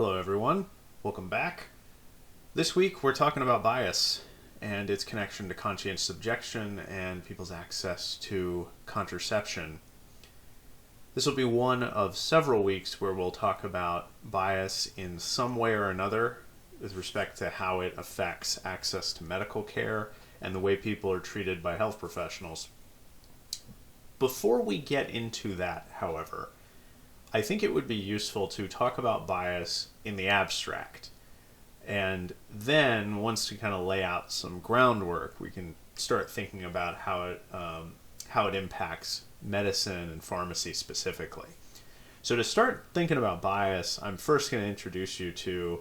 Hello, everyone. Welcome back. This week, we're talking about bias and its connection to conscientious objection and people's access to contraception. This will be one of several weeks where we'll talk about bias in some way or another with respect to how it affects access to medical care and the way people are treated by health professionals. Before we get into that, however, I think it would be useful to talk about bias in the abstract. And then, once we kind of lay out some groundwork, we can start thinking about how it impacts medicine and pharmacy specifically. So to start thinking about bias, I'm first going to introduce you to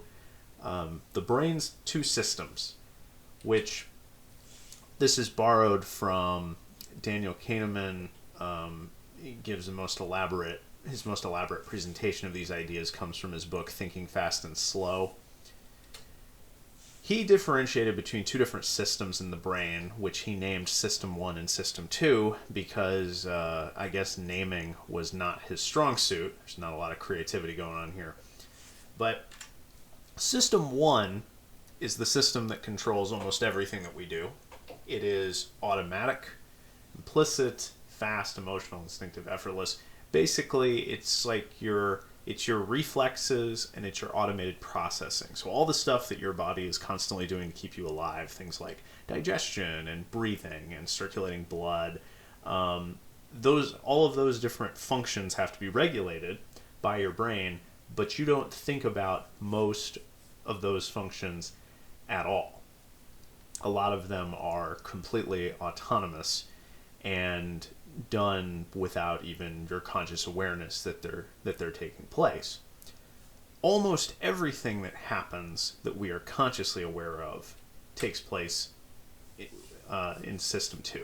the brain's two systems, which this is borrowed from Daniel Kahneman. He gives his most elaborate presentation of these ideas comes from his book Thinking Fast and Slow. He differentiated between two different systems in the brain, which he named System 1 and System 2 because I guess naming was not his strong suit. There's not a lot of creativity going on here. But System 1 is the system that controls almost everything that we do. It is automatic, implicit, fast, emotional, instinctive, effortless. Basically, it's like your reflexes and it's your automated processing. So all the stuff that your body is constantly doing to keep you alive, things like digestion and breathing and circulating blood, all of those different functions have to be regulated by your brain, but you don't think about most of those functions at all. A lot of them are completely autonomous and done without even your conscious awareness that they're taking place. Almost everything that happens that we are consciously aware of takes place in System 2.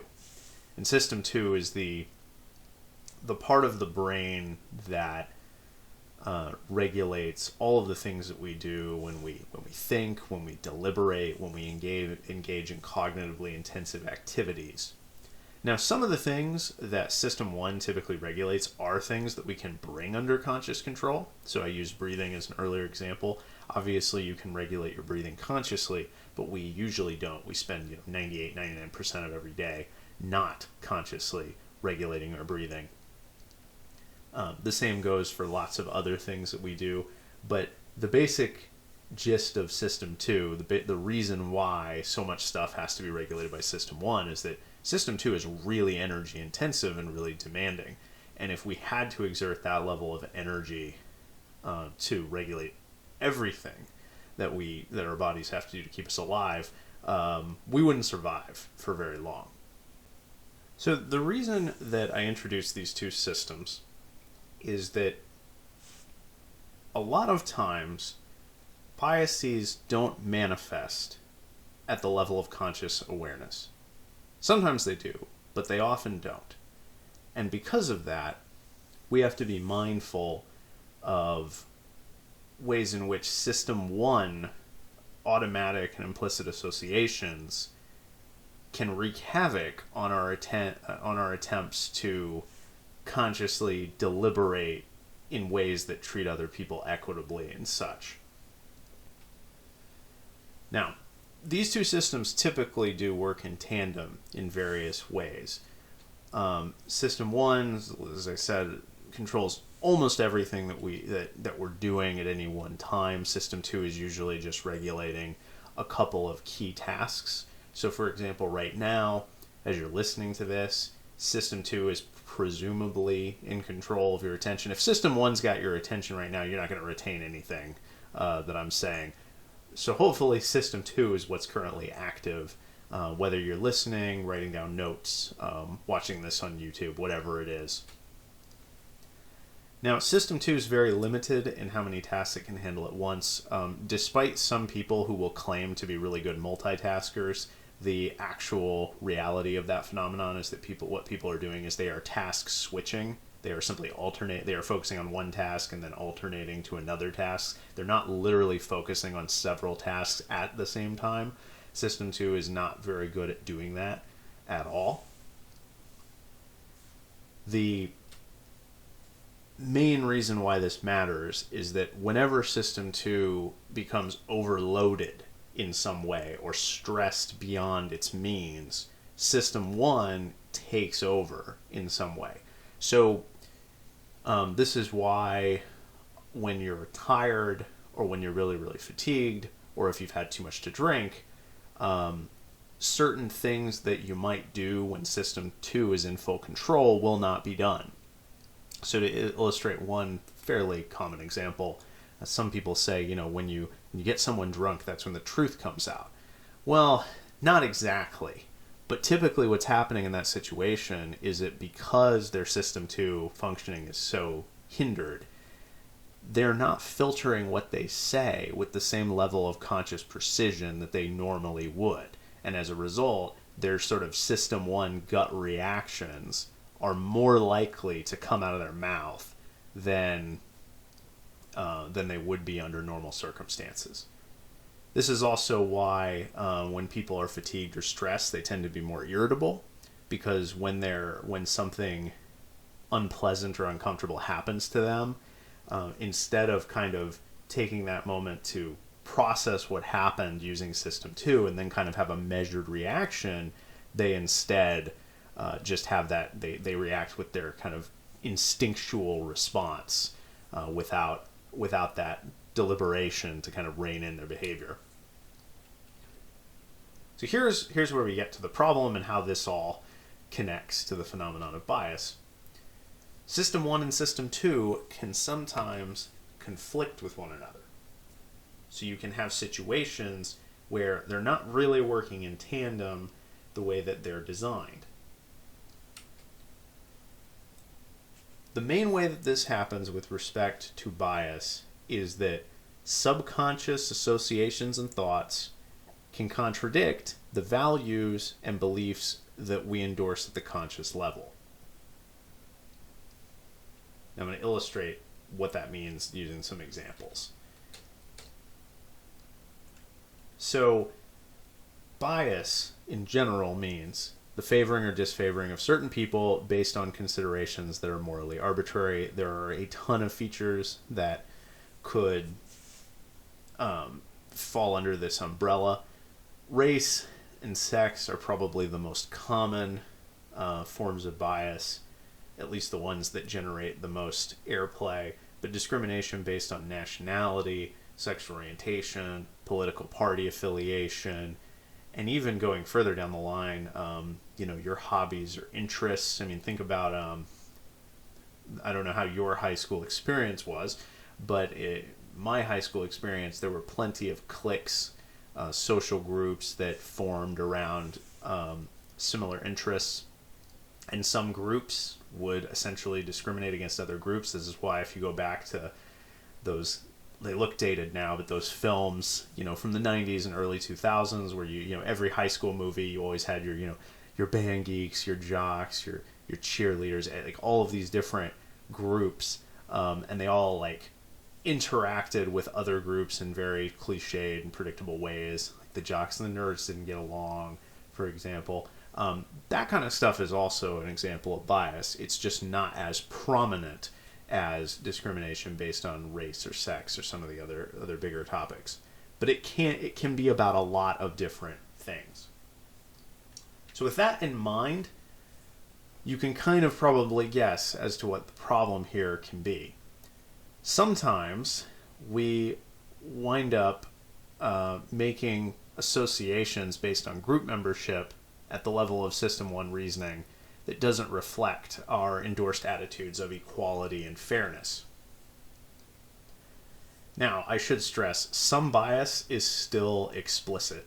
And System 2 is the part of the brain that regulates all of the things that we do when we think, when we deliberate, when we engage in cognitively intensive activities. Now, some of the things that System 1 typically regulates are things that we can bring under conscious control. So I used breathing as an earlier example. Obviously, you can regulate your breathing consciously, but we usually don't. We spend 98, 99% of every day not consciously regulating our breathing. The same goes for lots of other things that we do, but the basic gist of System 2, the reason why so much stuff has to be regulated by System 1 is that System 2 is really energy intensive and really demanding. And if we had to exert that level of energy to regulate everything that our bodies have to do to keep us alive, we wouldn't survive for very long. So the reason that I introduced these two systems is that a lot of times biases don't manifest at the level of conscious awareness. Sometimes they do, but they often don't. And because of that, we have to be mindful of ways in which System 1 automatic and implicit associations can wreak havoc on our attempts to consciously deliberate in ways that treat other people equitably and such. Now, these two systems typically do work in tandem in various ways. System 1, as I said, controls almost everything that we're doing at any one time. System 2 is usually just regulating a couple of key tasks. So, for example, right now, as you're listening to this, System 2 is presumably in control of your attention. If System 1's got your attention right now, you're not going to retain anything that I'm saying. So hopefully System 2 is what's currently active, whether you're listening, writing down notes, watching this on YouTube, whatever it is. Now, System 2 is very limited in how many tasks it can handle at once. Despite some people who will claim to be really good multitaskers, the actual reality of that phenomenon is that what people are doing is they are task switching. They are simply they are focusing on one task and then alternating to another task. They're not literally focusing on several tasks at the same time. System 2 is not very good at doing that at all. The main reason why this matters is that whenever System 2 becomes overloaded in some way or stressed beyond its means, System 1 takes over in some way. So this is why when you're tired or when you're really, really fatigued or if you've had too much to drink, certain things that you might do when System 2 is in full control will not be done. So to illustrate one fairly common example, some people say, when you get someone drunk, that's when the truth comes out. Well, not exactly. But typically what's happening in that situation is that because their System 2 functioning is so hindered, they're not filtering what they say with the same level of conscious precision that they normally would. And as a result, their sort of System 1 gut reactions are more likely to come out of their mouth than they would be under normal circumstances. This is also why when people are fatigued or stressed, they tend to be more irritable, because when something unpleasant or uncomfortable happens to them, instead of kind of taking that moment to process what happened using System 2 and then kind of have a measured reaction, they instead just have that they react with their kind of instinctual response without that deliberation to kind of rein in their behavior. So here's where we get to the problem and how this all connects to the phenomenon of bias. System 1 and System 2 can sometimes conflict with one another. So you can have situations where they're not really working in tandem the way that they're designed. The main way that this happens with respect to bias is that subconscious associations and thoughts can contradict the values and beliefs that we endorse at the conscious level. Now I'm going to illustrate what that means using some examples. So, bias in general means the favoring or disfavoring of certain people based on considerations that are morally arbitrary. There are a ton of features that could fall under this umbrella. Race and sex are probably the most common forms of bias, at least the ones that generate the most airplay. But discrimination based on nationality, sexual orientation, political party affiliation, and even going further down the line, your hobbies or interests. I mean, think about, I don't know how your high school experience was, but my high school experience, there were plenty of cliques, social groups that formed around similar interests. And some groups would essentially discriminate against other groups. This is why if you go back to those, they look dated now, but those films, from the 90s and early 2000s where every high school movie, you always had your band geeks, your jocks, your cheerleaders, like all of these different groups, and they all like interacted with other groups in very cliched and predictable ways. Like the jocks and the nerds didn't get along, for example. That kind of stuff is also an example of bias. It's just not as prominent as discrimination based on race or sex or some of the other bigger topics. But it can be about a lot of different things. So with that in mind, you can kind of probably guess as to what the problem here can be. Sometimes we wind up making associations based on group membership at the level of System 1 reasoning that doesn't reflect our endorsed attitudes of equality and fairness. Now, I should stress, some bias is still explicit,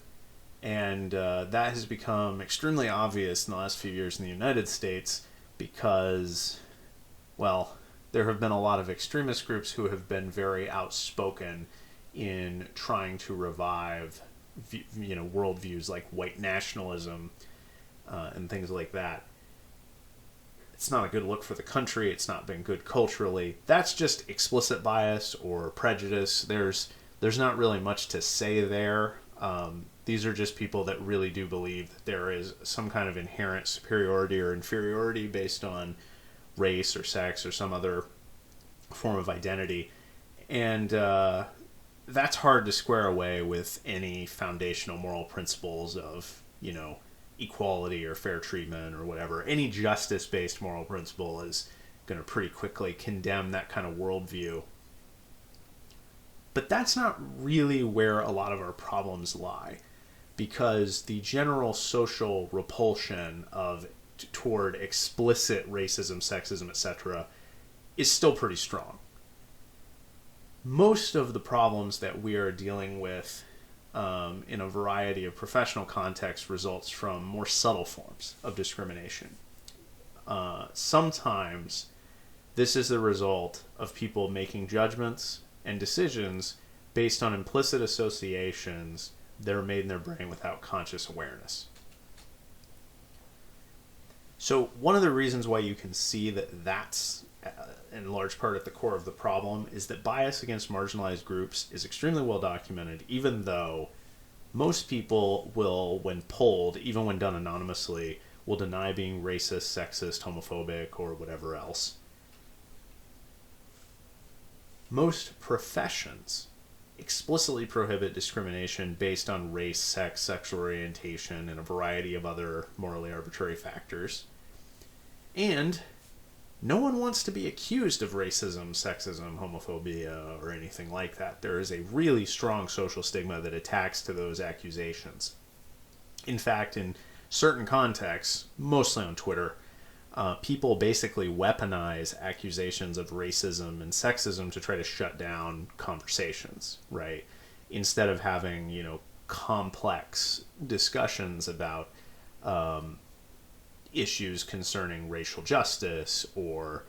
and that has become extremely obvious in the last few years in the United States because, well, there have been a lot of extremist groups who have been very outspoken in trying to revive worldviews like white nationalism and things like that. It's not a good look for the country. It's not been good culturally. That's just explicit bias or prejudice. There's not really much to say there. These are just people that really do believe that there is some kind of inherent superiority or inferiority based on race or sex or some other form of identity. And that's hard to square away with any foundational moral principles of, equality or fair treatment or whatever. Any justice-based moral principle is going to pretty quickly condemn that kind of worldview. But that's not really where a lot of our problems lie, because the general social repulsion toward explicit racism, sexism, etc. is still pretty strong. Most of the problems that we are dealing with in a variety of professional contexts results from more subtle forms of discrimination. Sometimes this is the result of people making judgments and decisions based on implicit associations that are made in their brain without conscious awareness. So one of the reasons why you can see that that's in large part at the core of the problem is that bias against marginalized groups is extremely well documented, even though most people will, when polled, even when done anonymously, will deny being racist, sexist, homophobic, or whatever else. Most professions explicitly prohibit discrimination based on race, sex, sexual orientation, and a variety of other morally arbitrary factors. And no one wants to be accused of racism, sexism, homophobia, or anything like that. There is a really strong social stigma that attacks to those accusations. In fact, in certain contexts, mostly on Twitter, people basically weaponize accusations of racism and sexism to try to shut down conversations, right? Instead of having, complex discussions about issues concerning racial justice or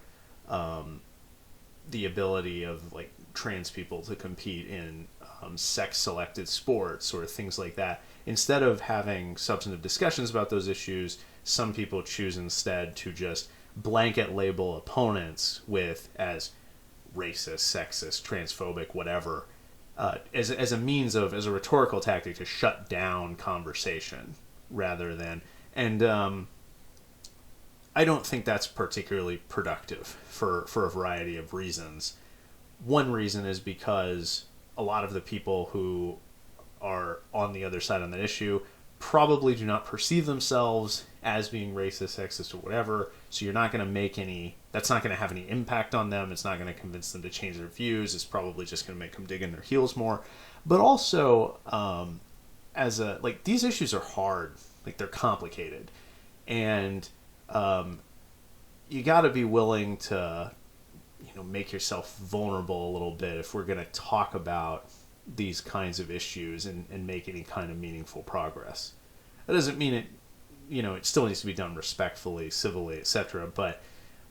the ability of trans people to compete in sex-selected sports or things like that. Instead of having substantive discussions about those issues, some people choose instead to just blanket label opponents as racist, sexist, transphobic, whatever, as a rhetorical tactic to shut down conversation rather than. And I don't think that's particularly productive for a variety of reasons. One reason is because a lot of the people who are on the other side on that issue probably do not perceive themselves as being racist, sexist, or whatever, so you're not going to make that's not going to have any impact on them. It's not going to convince them to change their views. It's probably just going to make them dig in their heels more. But also, these issues are hard, they're complicated, and you got to be willing to, make yourself vulnerable a little bit if we're going to talk about these kinds of issues and make any kind of meaningful progress. That doesn't mean it, it still needs to be done respectfully, civilly, etc. But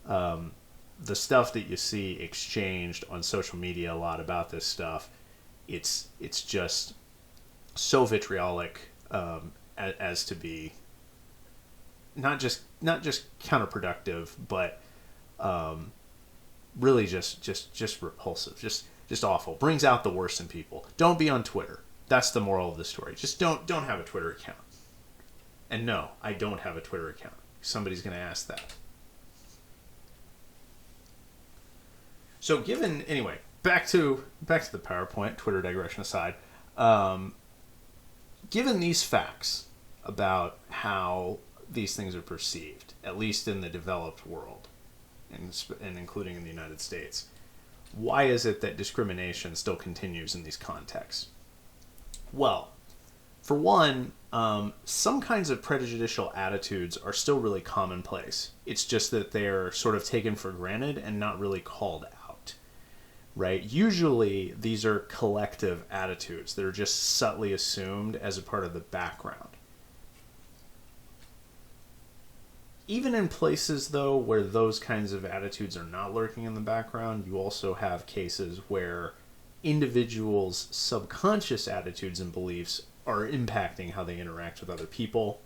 the stuff that you see exchanged on social media a lot about this stuff, it's just so vitriolic as to be not just counterproductive, but really just repulsive, just awful. Brings out the worst in people. Don't be on Twitter. That's the moral of the story. Just don't have a Twitter account. And no, I don't have a Twitter account. Somebody's going to ask that. So anyway, back to the PowerPoint, Twitter digression aside, given these facts about how these things are perceived, at least in the developed world, and including in the United States, why is it that discrimination still continues in these contexts? Well, for one, some kinds of prejudicial attitudes are still really commonplace. It's just that they're sort of taken for granted and not really called out, right? Usually, these are collective attitudes that are just subtly assumed as a part of the background. Even in places, though, where those kinds of attitudes are not lurking in the background, you also have cases where individuals' subconscious attitudes and beliefs are impacting how they interact with other people.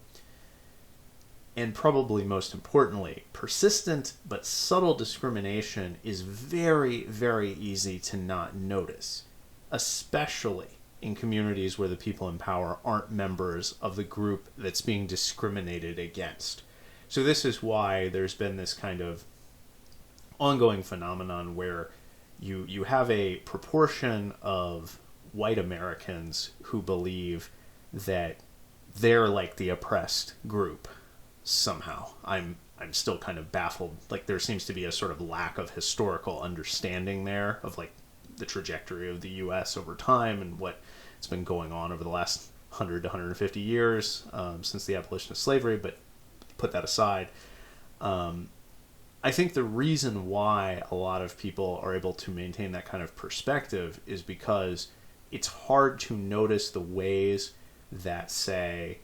And probably most importantly, persistent but subtle discrimination is very, very easy to not notice, especially in communities where the people in power aren't members of the group that's being discriminated against. So this is why there's been this kind of ongoing phenomenon where you have a proportion of white Americans who believe that they're like the oppressed group somehow. I'm still kind of baffled. Like, there seems to be a sort of lack of historical understanding there of like the trajectory of the U.S. over time and what it's been going on over the last 100 to 150 years since the abolition of slavery. But put that aside, I think the reason why a lot of people are able to maintain that kind of perspective is because it's hard to notice the ways that, say,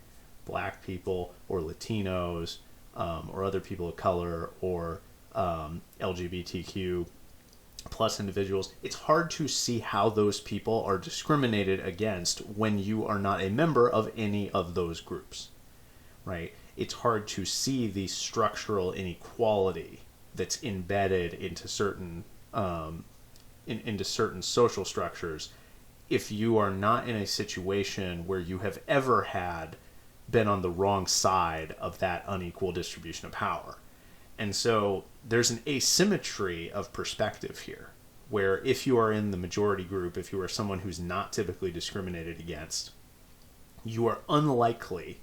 black people or Latinos or other people of color or LGBTQ plus individuals, it's hard to see how those people are discriminated against when you are not a member of any of those groups, right? It's hard to see the structural inequality that's embedded into certain into certain social structures if you are not in a situation where you have ever been on the wrong side of that unequal distribution of power. And so there's an asymmetry of perspective here, where if you are in the majority group, if you are someone who's not typically discriminated against, you are unlikely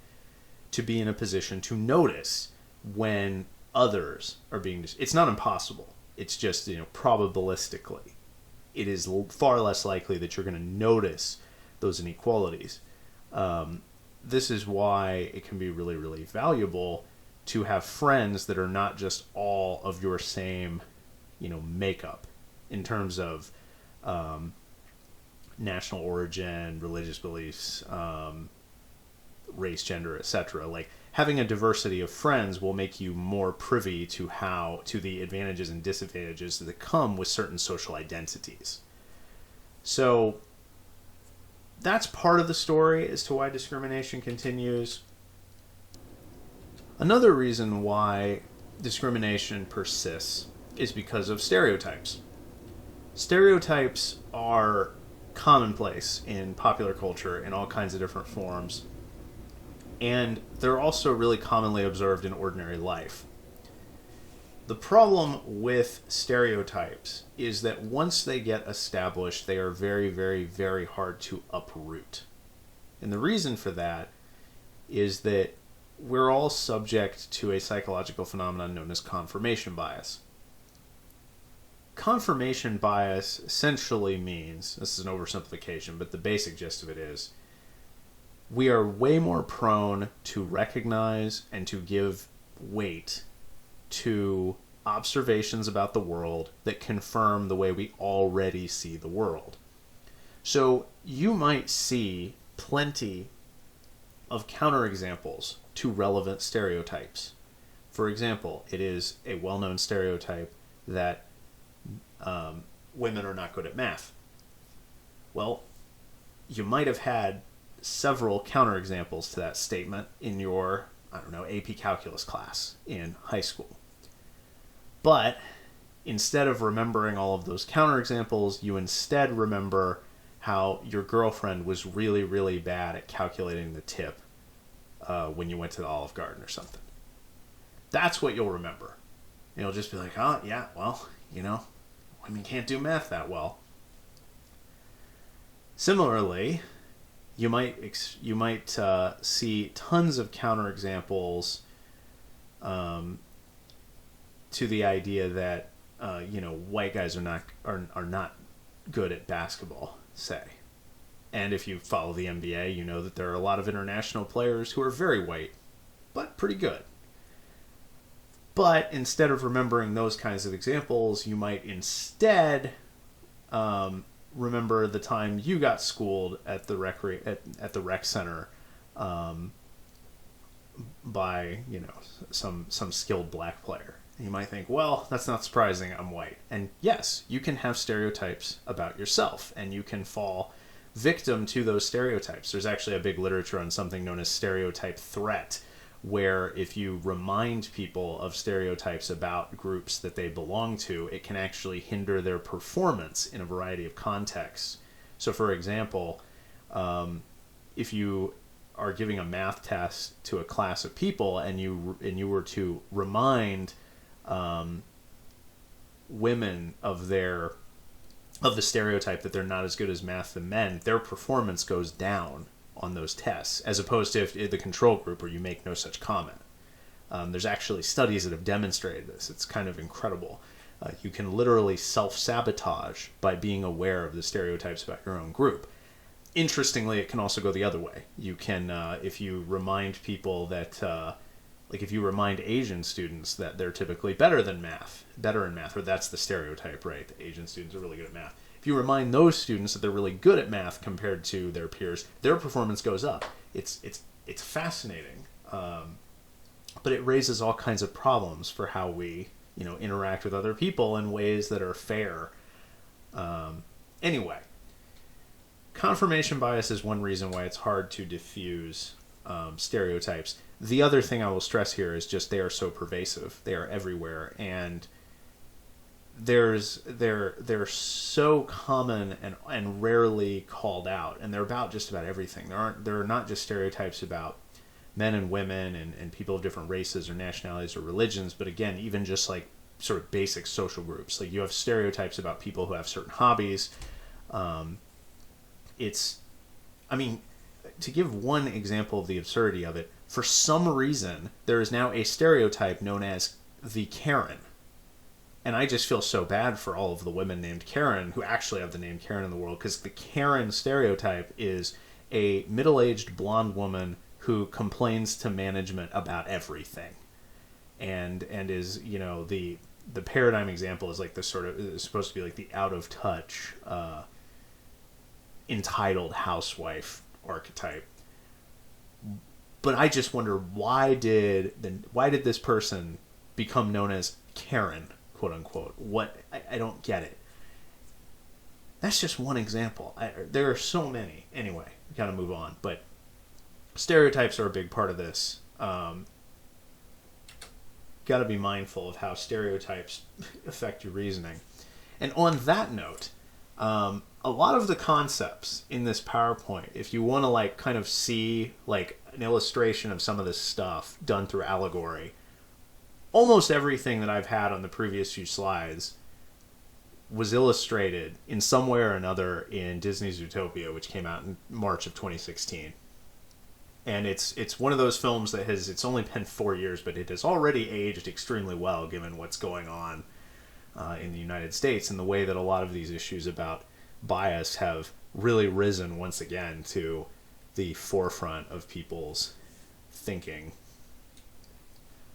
to be in a position to notice when others are being it's not impossible. It's just, probabilistically, it is far less likely that you're going to notice those inequalities. This is why it can be really, really valuable to have friends that are not just all of your same, makeup in terms of national origin, religious beliefs, race, gender, etc. Like, having a diversity of friends will make you more privy to the advantages and disadvantages that come with certain social identities. So that's part of the story as to why discrimination continues. Another reason why discrimination persists is because of stereotypes. Stereotypes are commonplace in popular culture in all kinds of different forms, and they're also really commonly observed in ordinary life. The problem with stereotypes is that once they get established, they are very, very, very hard to uproot. And the reason for that is that we're all subject to a psychological phenomenon known as confirmation bias. Confirmation bias essentially means, this is an oversimplification, but the basic gist of it is, we are way more prone to recognize and to give weight to observations about the world that confirm the way we already see the world. So you might see plenty of counterexamples to relevant stereotypes. For example, it is a well-known stereotype that women are not good at math. Well, you might have had several counterexamples to that statement in your, AP Calculus class in high school. But instead of remembering all of those counterexamples, you instead remember how your girlfriend was really, really bad at calculating the tip when you went to the Olive Garden or something. That's what you'll remember. You'll just be like, oh, yeah, well, women can't do math that well. Similarly, you might see tons of counterexamples to the idea that white guys are not good at basketball, say. And if you follow the NBA, you know that there are a lot of international players who are very white, but pretty good. But instead of remembering those kinds of examples, you might instead remember the time you got schooled at the rec center by some skilled black player. You might think, well, that's not surprising, I'm white. And yes, you can have stereotypes about yourself, and you can fall victim to those stereotypes. There's actually a big literature on something known as stereotype threat, where if you remind people of stereotypes about groups that they belong to, it can actually hinder their performance in a variety of contexts. So, for example, if you are giving a math test to a class of people and you were to remind women of their of the stereotype that they're not as good as math than men, their performance goes down on those tests, as opposed to if the control group where you make no such comment. There's actually studies that have demonstrated this. It's kind of incredible. You can literally self-sabotage by being aware of the stereotypes about your own group. Interestingly, it can also go the other way. You can, if you remind people that, like if you remind Asian students that they're typically better in math, or that's the stereotype, right? The Asian students are really good at math. If you remind those students that they're really good at math compared to their peers, their performance goes up. It's fascinating, but it raises all kinds of problems for how we, interact with other people in ways that are fair. Anyway, confirmation bias is one reason why it's hard to diffuse stereotypes. The other thing I will stress here is just they are so pervasive. They are everywhere, and they're so common and rarely called out, and they're about just about everything. There are not just stereotypes about men and women and people of different races or nationalities or religions, but again, even just like sort of basic social groups. Like you have stereotypes about people who have certain hobbies. To give one example of the absurdity of it, for some reason, there is now a stereotype known as the Karen. And I just feel so bad for all of the women named Karen who actually have the name Karen in the world, because the Karen stereotype is a middle-aged blonde woman who complains to management about everything. And is, the paradigm example is like this sort of, is supposed to be like the out-of-touch, entitled housewife archetype. But I just wonder, why did this person become known as Karen, quote unquote? I don't get it. That's just one example. There are so many. Anyway, we gotta move on. But stereotypes are a big part of this. Gotta be mindful of how stereotypes affect your reasoning. And on that note, a lot of the concepts in this PowerPoint, if you want to kind of see an illustration of some of this stuff done through allegory, almost everything that I've had on the previous few slides was illustrated in some way or another in Disney's Zootopia, which came out in March of 2016. And it's one of those films that it's only been 4 years, but it has already aged extremely well given what's going on in the United States, and the way that a lot of these issues about bias have really risen once again to the forefront of people's thinking.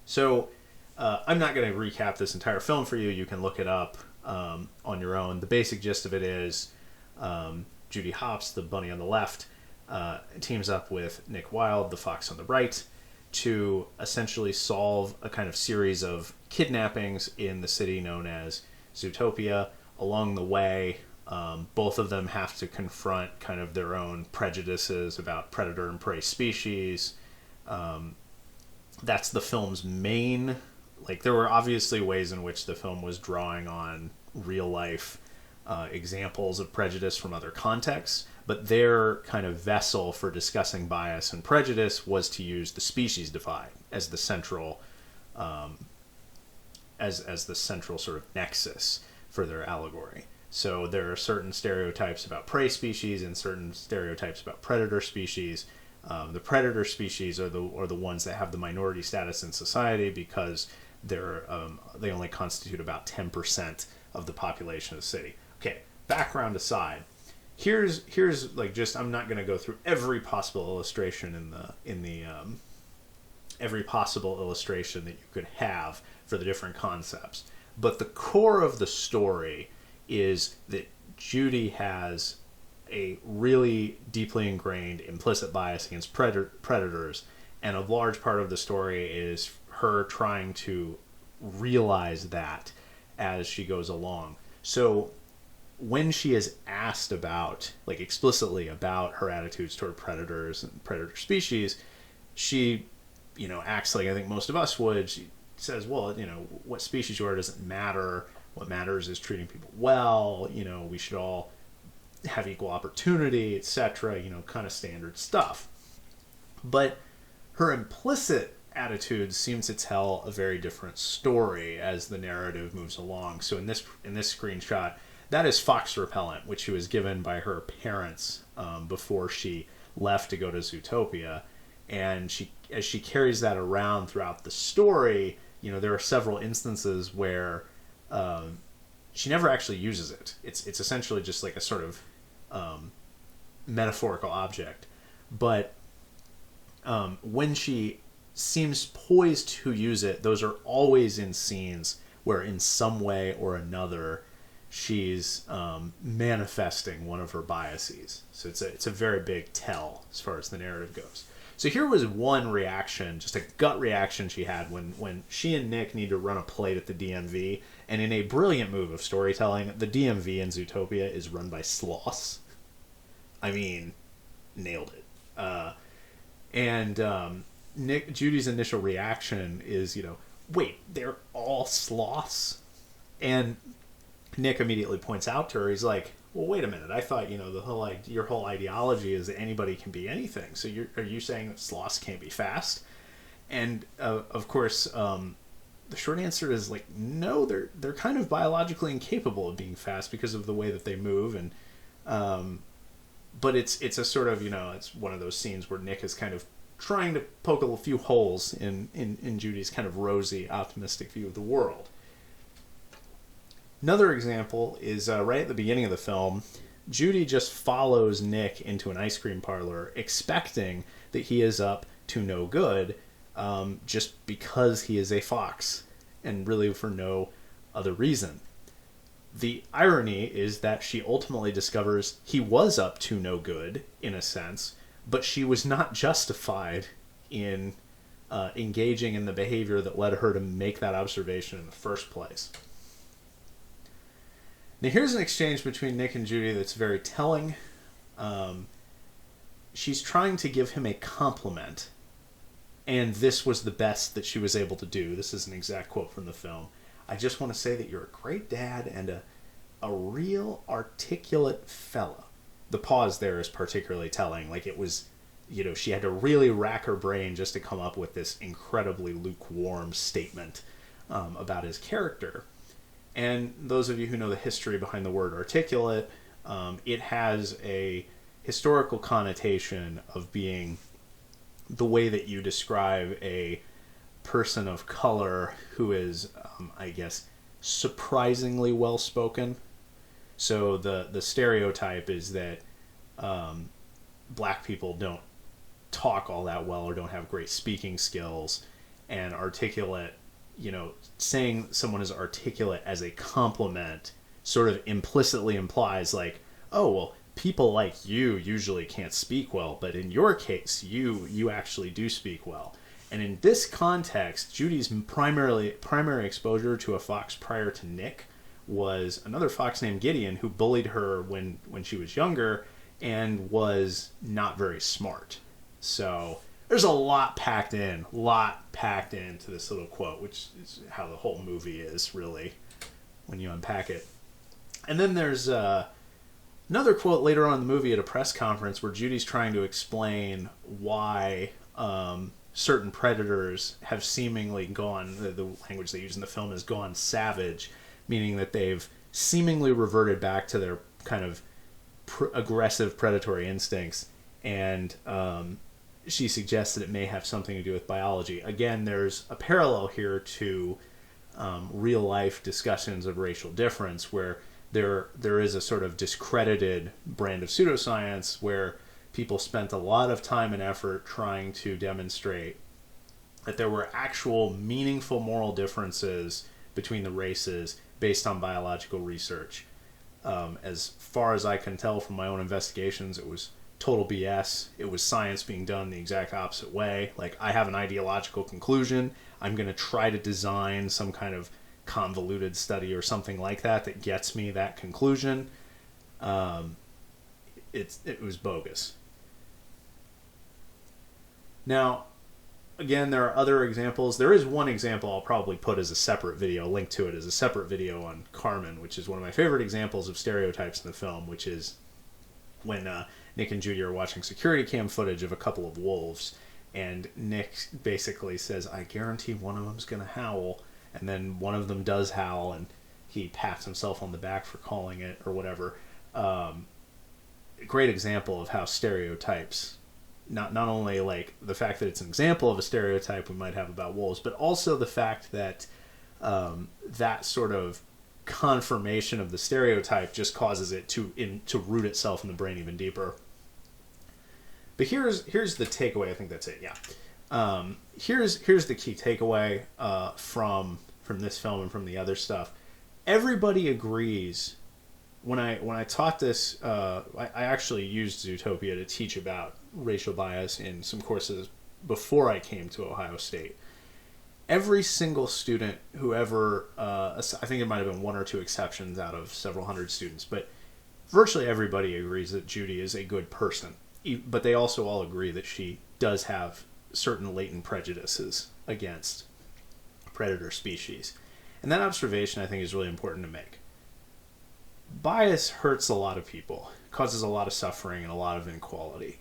So I'm not going to recap this entire film for you. You can look it up on your own. The basic gist of it is Judy Hopps, the bunny on the left, teams up with Nick Wilde, the fox on the right, to essentially solve a kind of series of kidnappings in the city known as Zootopia. Along the way, both of them have to confront kind of their own prejudices about predator and prey species. That's the film's main... there were obviously ways in which the film was drawing on real-life examples of prejudice from other contexts, but their kind of vessel for discussing bias and prejudice was to use the species divide as the central as the central sort of nexus for their allegory. So there are certain stereotypes about prey species and certain stereotypes about predator species. The predator species are the ones that have the minority status in society because they only constitute about 10% of the population of the city. Okay, background aside, here's I'm not going to go through every possible illustration in the every possible illustration that you could have for the different concepts, but the core of the story is that Judy has a really deeply ingrained implicit bias against predators, and a large part of the story is her trying to realize that as she goes along. So when she is asked about, explicitly about her attitudes toward predators and predator species, she, acts like I think most of us would. She says, well, what species you are doesn't matter. What matters is treating people well. We should all have equal opportunity, etc., kind of standard stuff. But her implicit attitudes seem to tell a very different story as the narrative moves along. So in this screenshot, that is fox repellent, which she was given by her parents before she left to go to Zootopia. And as she carries that around throughout the story, there are several instances where she never actually uses it. It's essentially just like a sort of metaphorical object. But when she seems poised to use it, those are always in scenes where in some way or another she's manifesting one of her biases. So it's a very big tell as far as the narrative goes. So here was one reaction, just a gut reaction she had when she and Nick need to run a plate at the DMV. And in a brilliant move of storytelling, the DMV in Zootopia is run by sloths. I mean, nailed it. Judy's initial reaction is, wait, they're all sloths? And Nick immediately points out to her, he's like, well, wait a minute. I thought, your whole ideology is that anybody can be anything. So are you saying that sloths can't be fast? And of course, the short answer is like, no, they're kind of biologically incapable of being fast because of the way that they move. And but it's a sort of, it's one of those scenes where Nick is kind of trying to poke a few holes in Judy's kind of rosy, optimistic view of the world. Another example is right at the beginning of the film, Judy just follows Nick into an ice cream parlor expecting that he is up to no good just because he is a fox and really for no other reason. The irony is that she ultimately discovers he was up to no good, in a sense, but she was not justified in engaging in the behavior that led her to make that observation in the first place. Now here's an exchange between Nick and Judy that's very telling. She's trying to give him a compliment, and this was the best that she was able to do. This is an exact quote from the film. I just want to say that you're a great dad and a real articulate fella. The pause there is particularly telling. Like it was, she had to really rack her brain just to come up with this incredibly lukewarm statement about his character. And those of you who know the history behind the word articulate, it has a historical connotation of being the way that you describe a person of color who is, I guess, surprisingly well-spoken. So the stereotype is that black people don't talk all that well or don't have great speaking skills, and articulate, saying someone is articulate as a compliment sort of implicitly implies like, oh, well, people like you usually can't speak well, but in your case, you actually do speak well. And in this context, Judy's primary exposure to a fox prior to Nick was another fox named Gideon who bullied her when she was younger and was not very smart. So there's a lot packed into this little quote, which is how the whole movie is, really, when you unpack it. And then there's another quote later on in the movie at a press conference where Judy's trying to explain why certain predators have seemingly gone, the language they use in the film is gone savage, meaning that they've seemingly reverted back to their kind of aggressive predatory instincts. And she suggests that it may have something to do with biology. Again, there's a parallel here to real life discussions of racial difference where there is a sort of discredited brand of pseudoscience where people spent a lot of time and effort trying to demonstrate that there were actual meaningful moral differences between the races based on biological research. As far as I can tell from my own investigations, it was total BS. It was science being done the exact opposite way. Like, I have an ideological conclusion. I'm going to try to design some kind of convoluted study or something like that gets me that conclusion. It was bogus. Now, again, there are other examples. There is one example I'll probably put as a separate video, link to it as a separate video on Carmen, which is one of my favorite examples of stereotypes in the film, which is when Nick and Judy are watching security cam footage of a couple of wolves, and Nick basically says, I guarantee one of them's going to howl, and then one of them does howl, and he pats himself on the back for calling it or whatever. A great example of how stereotypes, not only like the fact that it's an example of a stereotype we might have about wolves, but also the fact that that sort of confirmation of the stereotype just causes it to root itself in the brain even deeper. But here's the takeaway. I think that's it. Yeah. Here's the key takeaway from this film and from the other stuff. Everybody agrees. When I taught this, I actually used Zootopia to teach about racial bias in some courses before I came to Ohio State. Every single student who ever, I think there might have been one or two exceptions out of several hundred students, but virtually everybody agrees that Judy is a good person. But they also all agree that she does have certain latent prejudices against predator species. And that observation, I think, is really important to make. Bias hurts a lot of people, causes a lot of suffering and a lot of inequality.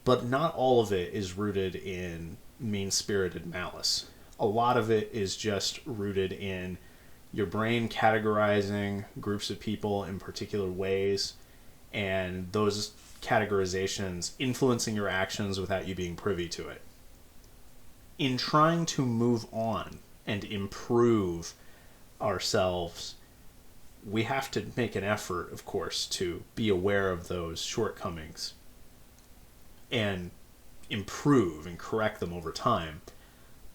But not all of it is rooted in mean-spirited malice. A lot of it is just rooted in your brain categorizing groups of people in particular ways, and those categorizations influencing your actions without you being privy to it. In trying to move on and improve ourselves, we have to make an effort, of course, to be aware of those shortcomings and improve and correct them over time.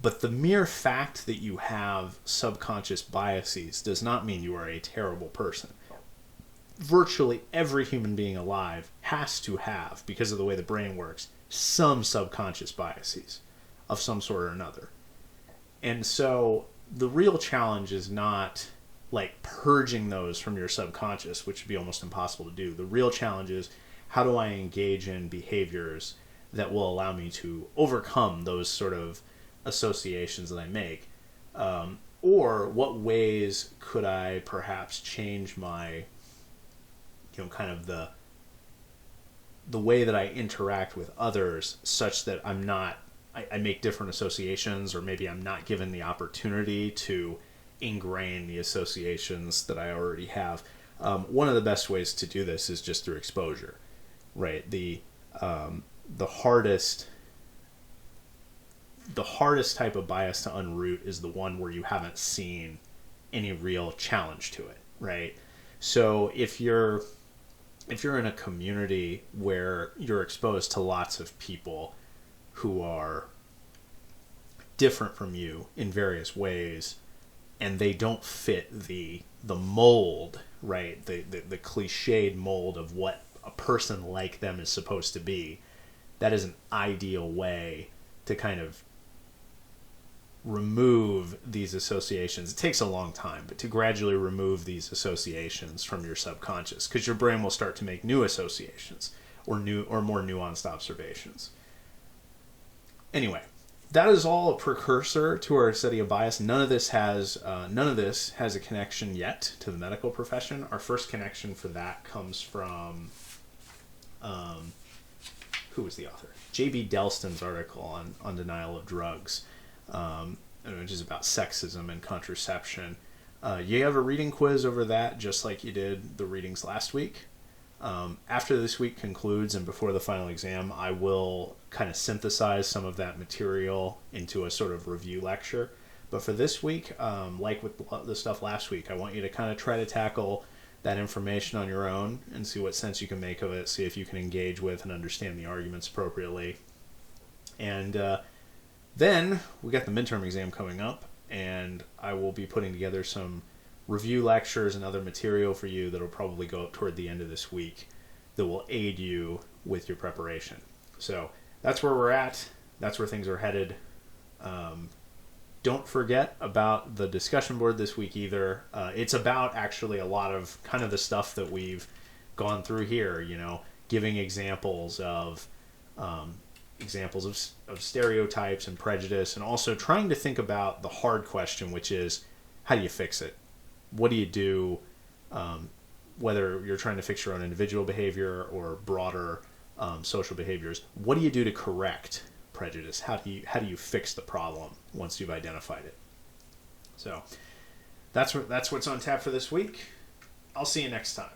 But the mere fact that you have subconscious biases does not mean you are a terrible person. Virtually every human being alive has to have, because of the way the brain works, some subconscious biases of some sort or another. And so the real challenge is not like purging those from your subconscious, which would be almost impossible to do. The real challenge is, how do I engage in behaviors that will allow me to overcome those sort of associations that I make? Or what ways could I perhaps change my, kind of the way that I interact with others such that I'm not, I make different associations, or maybe I'm not given the opportunity to ingrain the associations that I already have. One of the best ways to do this is just through exposure, right? The hardest type of bias to unroot is the one where you haven't seen any real challenge to it, right? So if you're in a community where you're exposed to lots of people who are different from you in various ways, and they don't fit the mold, right? The cliched mold of what a person like them is supposed to be, that is an ideal way to kind of remove these associations. It takes a long time, but to gradually remove these associations from your subconscious, because your brain will start to make new associations or more nuanced observations. Anyway, that is all a precursor to our study of bias. None of this has a connection yet to the medical profession. Our first connection for that comes from who was the author? J.B. Delston's article on denial of drugs, which is about sexism and contraception. You have a reading quiz over that, just like you did the readings last week. After this week concludes and before the final exam, I will kind of synthesize some of that material into a sort of review lecture. But for this week, like with the stuff last week, I want you to kind of try to tackle that information on your own and see what sense you can make of it, see if you can engage with and understand the arguments appropriately. And then we got the midterm exam coming up, and I will be putting together some review lectures and other material for you that will probably go up toward the end of this week that will aid you with your preparation. So that's where we're at. That's where things are headed. Don't forget about the discussion board this week either. It's about actually a lot of kind of the stuff that we've gone through here, giving examples of stereotypes and prejudice, and also trying to think about the hard question, which is, how do you fix it? What do you do, whether you're trying to fix your own individual behavior or broader social behaviors? What do you do to correct prejudice? How do you fix the problem once you've identified it? So That's what's on tap for this week. I'll see you next time.